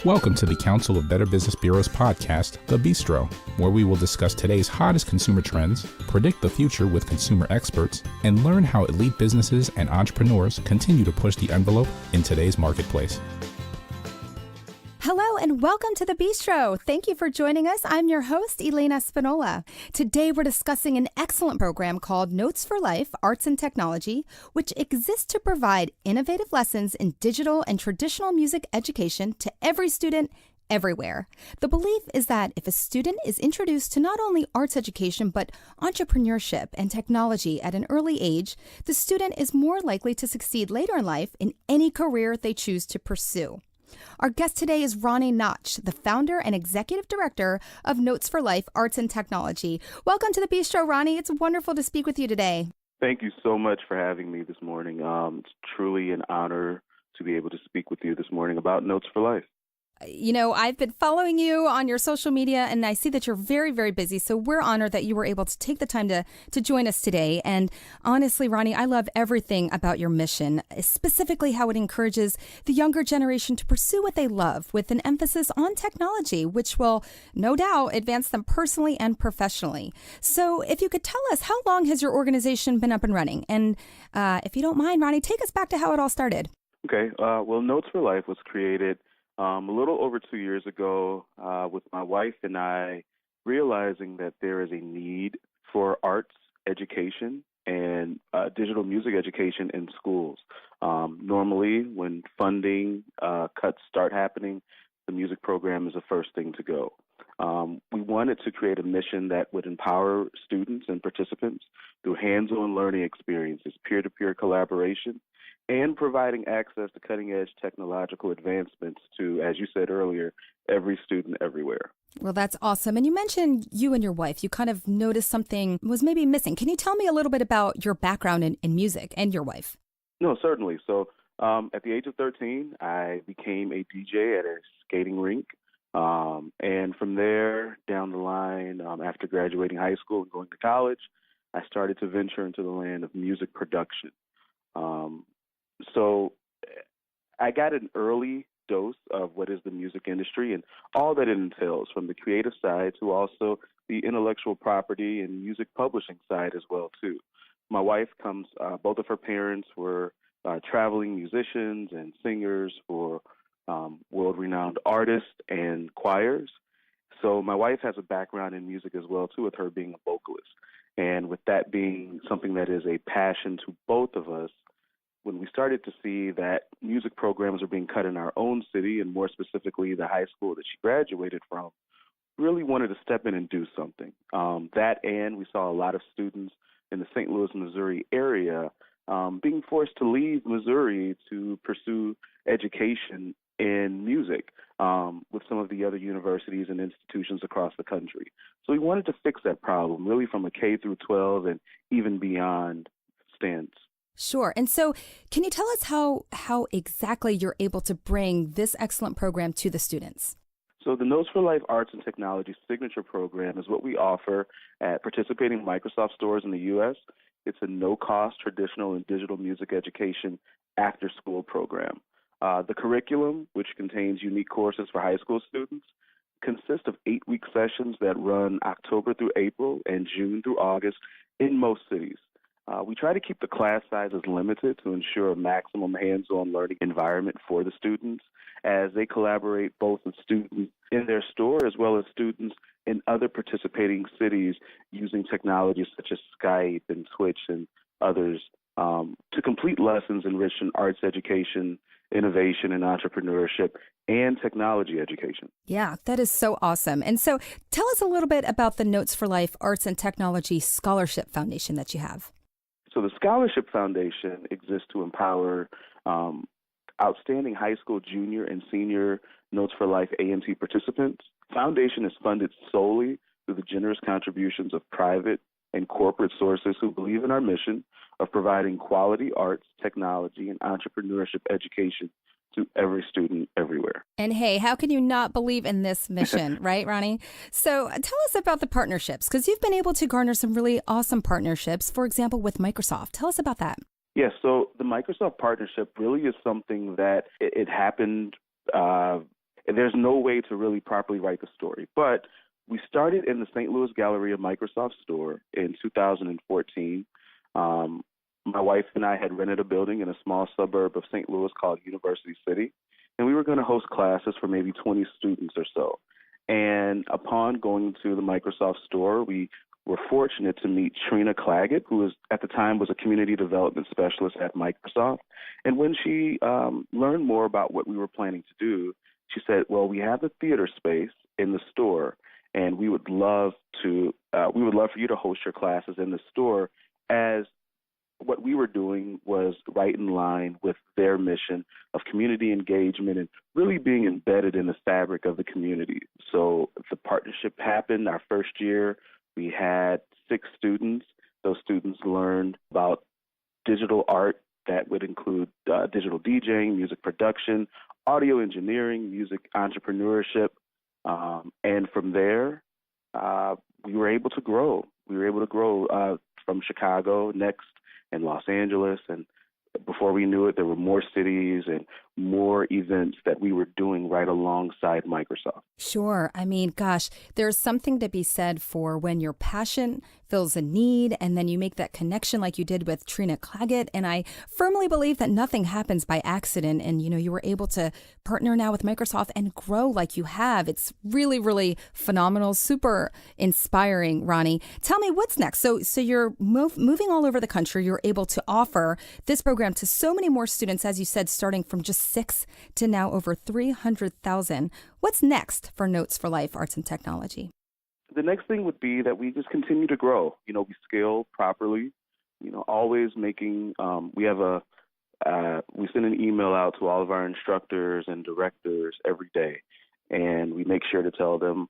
Welcome to the Council of Better Business Bureau's podcast, The Bistro, where we will discuss today's hottest consumer trends, predict the future with consumer experts, and learn how elite businesses and entrepreneurs continue to push the envelope in today's marketplace. Hello and welcome to The Bistro. Thank you for joining us. I'm your host, Elena Spinola. Today we're discussing an excellent program called Notes for Life, Arts and Technology, which exists to provide innovative lessons in digital and traditional music education to every student everywhere. The belief is that if a student is introduced to not only arts education, but entrepreneurship and technology at an early age, the student is more likely to succeed later in life in any career they choose to pursue. Our guest today is Ronnie Notch, the founder and executive director of Notes for Life, Arts and Technology. Welcome to the Bistro, Ronnie. It's wonderful to speak with you today. Thank you so much for having me this morning. It's truly an honor to be able to speak with you this morning about Notes for Life. You know, I've been following you on your social media, and I see that you're very, very busy. So we're honored that you were able to take the time to join us today. And honestly, Ronnie, I love everything about your mission, specifically how it encourages the younger generation to pursue what they love with an emphasis on technology, which will no doubt advance them personally and professionally. So if you could tell us, how long has your organization been up and running? And if you don't mind, Ronnie, take us back to how it all started. Okay. Well, Notes for Life was created a little over 2 years ago with my wife and I realizing that there is a need for arts education and digital music education in schools. Normally, when funding cuts start happening, the music program is the first thing to go. We wanted to create a mission that would empower students and participants through hands-on learning experiences, peer-to-peer collaboration, and providing access to cutting-edge technological advancements to, as you said earlier, every student everywhere. Well, that's awesome. And you mentioned you and your wife, you kind of noticed something was maybe missing. Can you tell me a little bit about your background in music and your wife? No, certainly. So at the age of 13, I became a DJ at a skating rink. And from there, down the line, after graduating high school and going to college, I started to venture into the land of music production. So I got an early dose of what is the music industry and all that it entails, from the creative side to also the intellectual property and music publishing side as well, too. My wife both of her parents were traveling musicians and singers for world-renowned artists and choirs. So my wife has a background in music as well, too, with her being a vocalist. And with that being something that is a passion to both of us, when we started to see that music programs are being cut in our own city, and more specifically the high school that she graduated from, really wanted to step in and do something. And we saw a lot of students in the St. Louis, Missouri area being forced to leave Missouri to pursue education in music with some of the other universities and institutions across the country. So we wanted to fix that problem, really from a K through 12 and even beyond stance. Sure. And so can you tell us how exactly you're able to bring this excellent program to the students? So the Notes for Life Arts and Technology Signature Program is what we offer at participating Microsoft stores in the U.S. It's a no-cost traditional and digital music education after-school program. The curriculum, which contains unique courses for high school students, consists of 8-week sessions that run October through April and June through August in most cities. We try to keep the class sizes limited to ensure a maximum hands-on learning environment for the students as they collaborate both with students in their store as well as students in other participating cities using technologies such as Skype and Twitch and others to complete lessons enriched in arts education, innovation and entrepreneurship, and technology education. Yeah, that is so awesome. And so tell us a little bit about the Notes for Life Arts and Technology Scholarship Foundation that you have. So the Scholarship Foundation exists to empower outstanding high school junior and senior Notes for Life AMT participants. The foundation is funded solely through the generous contributions of private and corporate sources who believe in our mission of providing quality arts, technology, and entrepreneurship education to every student everywhere. And hey, how can you not believe in this mission, right, Ronnie? So tell us about the partnerships, because you've been able to garner some really awesome partnerships, for example, with Microsoft. Tell us about that. Yes, so the Microsoft partnership really is something that it happened there's no way to really properly write the story. But we started in the St. Louis Galleria Microsoft store in 2014. My wife and I had rented a building in a small suburb of St. Louis called University City, and we were going to host classes for maybe 20 students or so. And upon going to the Microsoft store, we were fortunate to meet Trina Claggett, who was at the time was a community development specialist at Microsoft. And when she learned more about what we were planning to do, she said, "Well, we have a theater space in the store, and we would love for you to host your classes in the store," as what we were doing was right in line with their mission of community engagement and really being embedded in the fabric of the community. So the partnership happened. Our first year, we had 6 students. Those students learned about digital art that would include digital DJing, music production, audio engineering, music entrepreneurship. And from there, we were able to grow. From Chicago next, and Los Angeles, and before we knew it, there were more cities and more events that we were doing right alongside Microsoft. Sure. I mean, gosh, there's something to be said for when your passion fills a need and then you make that connection like you did with Trina Claggett. And I firmly believe that nothing happens by accident. And, you were able to partner now with Microsoft and grow like you have. It's really, really phenomenal, super inspiring, Ronnie. Tell me what's next. So you're moving all over the country. You're able to offer this program to so many more students, as you said, starting from just 6 to now over 300,000. What's next for Notes for Life Arts and Technology? The next thing would be that we just continue to grow. We scale properly, always making, we send an email out to all of our instructors and directors every day, and we make sure to tell them,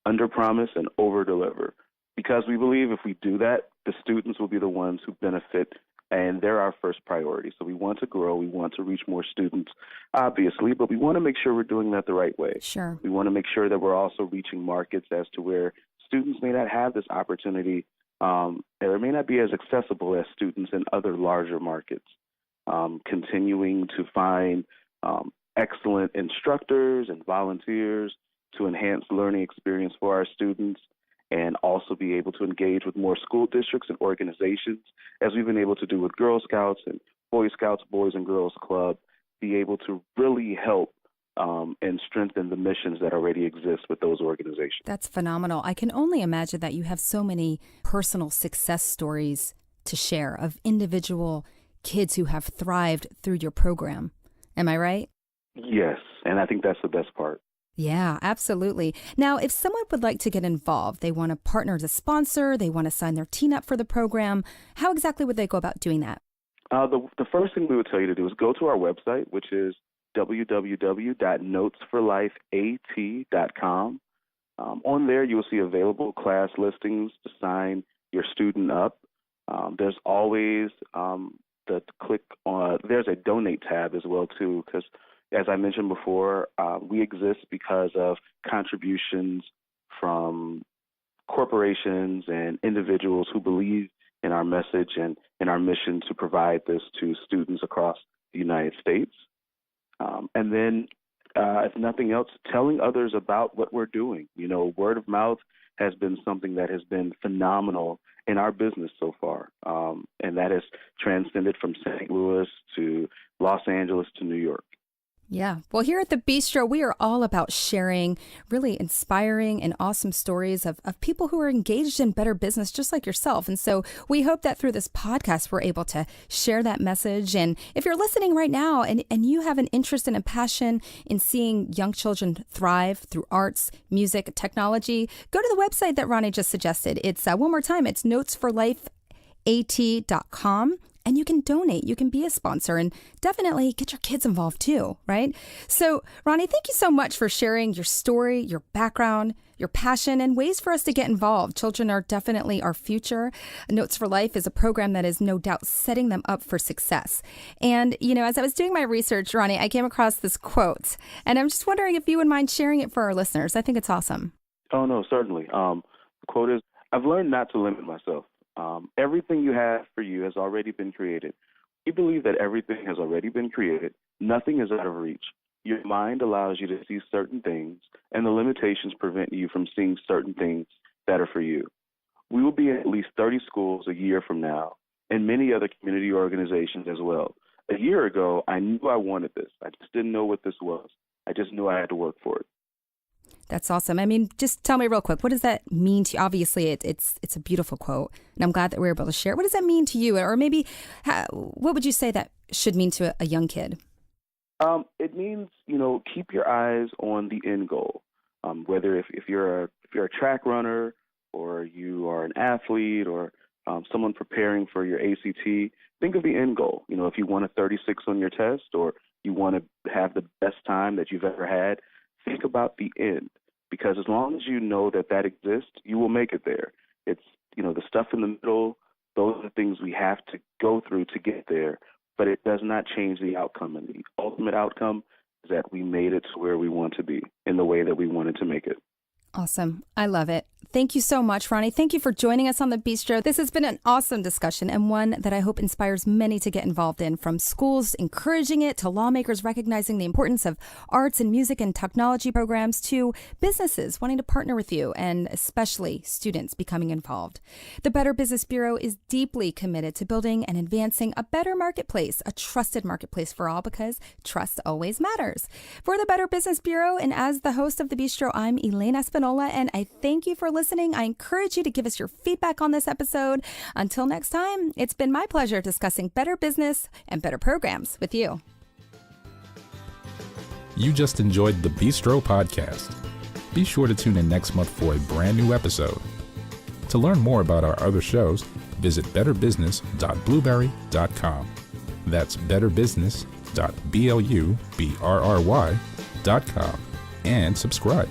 under promise and over deliver, because we believe if we do that, the students will be the ones who benefit, and they're our first priority. So we want to grow, we want to reach more students, obviously, but we want to make sure we're doing that the right way. Sure. We want to make sure that we're also reaching markets as to where students may not have this opportunity, or it may not be as accessible as students in other larger markets. Continuing to find excellent instructors and volunteers to enhance learning experience for our students, and also be able to engage with more school districts and organizations, as we've been able to do with Girl Scouts and Boy Scouts, Boys and Girls Club, be able to really help and strengthen the missions that already exist with those organizations. That's phenomenal. I can only imagine that you have so many personal success stories to share of individual kids who have thrived through your program. Am I right? Yes, and I think that's the best part. Yeah, absolutely. Now, if someone would like to get involved, they want to partner as a sponsor, they want to sign their teen up for the program, how exactly would they go about doing that? The first thing we would tell you to do is go to our website, which is www.notesforlifeat.com. On there, you will see available class listings to sign your student up. There's always there's a donate tab as well, too, because as I mentioned before, we exist because of contributions from corporations and individuals who believe in our message and in our mission to provide this to students across the United States. And then, if nothing else, telling others about what we're doing. Word of mouth has been something that has been phenomenal in our business so far, and that has transcended from St. Louis to Los Angeles to New York. Yeah. Well, here at the Bistro, we are all about sharing really inspiring and awesome stories of people who are engaged in better business, just like yourself. And so we hope that through this podcast, we're able to share that message. And if you're listening right now and you have an interest and a passion in seeing young children thrive through arts, music, technology, go to the website that Ronnie just suggested. It's one more time, it's notesforlifeat.com. And you can donate, you can be a sponsor, and definitely get your kids involved too, right? So, Ronnie, thank you so much for sharing your story, your background, your passion, and ways for us to get involved. Children are definitely our future. Notes for Life is a program that is no doubt setting them up for success. And, as I was doing my research, Ronnie, I came across this quote, and I'm just wondering if you would mind sharing it for our listeners. I think it's awesome. Oh, no, certainly. The quote is, "I've learned not to limit myself. Everything you have for you has already been created. We believe that everything has already been created. Nothing is out of reach. Your mind allows you to see certain things, and the limitations prevent you from seeing certain things that are for you. We will be in at least 30 schools a year from now, and many other community organizations as well. A year ago, I knew I wanted this. I just didn't know what this was. I just knew I had to work for it. That's awesome. I mean, just tell me real quick, what does that mean to you? Obviously, it's a beautiful quote, and I'm glad that we were able to share. What does that mean to you? Or maybe what would you say that should mean to a young kid? It means, keep your eyes on the end goal. Whether if you're a track runner or you are an athlete or someone preparing for your ACT, think of the end goal. If you want a 36 on your test or you want to have the best time that you've ever had, think about the end. Because as long as you know that exists, you will make it there. It's, the stuff in the middle, those are the things we have to go through to get there. But it does not change the outcome. And the ultimate outcome is that we made it to where we want to be in the way that we wanted to make it. Awesome. I love it. Thank you so much, Ronnie. Thank you for joining us on The Bistro. This has been an awesome discussion and one that I hope inspires many to get involved in, from schools encouraging it to lawmakers recognizing the importance of arts and music and technology programs to businesses wanting to partner with you and especially students becoming involved. The Better Business Bureau is deeply committed to building and advancing a better marketplace, a trusted marketplace for all, because trust always matters. For the Better Business Bureau and as the host of The Bistro, I'm Elena Spinola, and I thank you for listening. I encourage you to give us your feedback on this episode. Until next time, it's been my pleasure discussing better business and better programs with you. You just enjoyed the Bistro podcast. Be sure to tune in next month for a brand new episode. To learn more about our other shows, visit betterbusiness.blueberry.com. That's betterbusiness.blueberry.com and subscribe.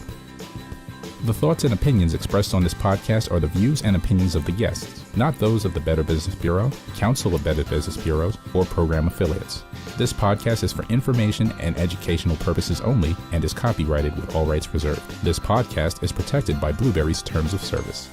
The thoughts and opinions expressed on this podcast are the views and opinions of the guests, not those of the Better Business Bureau, Council of Better Business Bureaus, or program affiliates. This podcast is for information and educational purposes only and is copyrighted with all rights reserved. This podcast is protected by Blueberry's Terms of Service.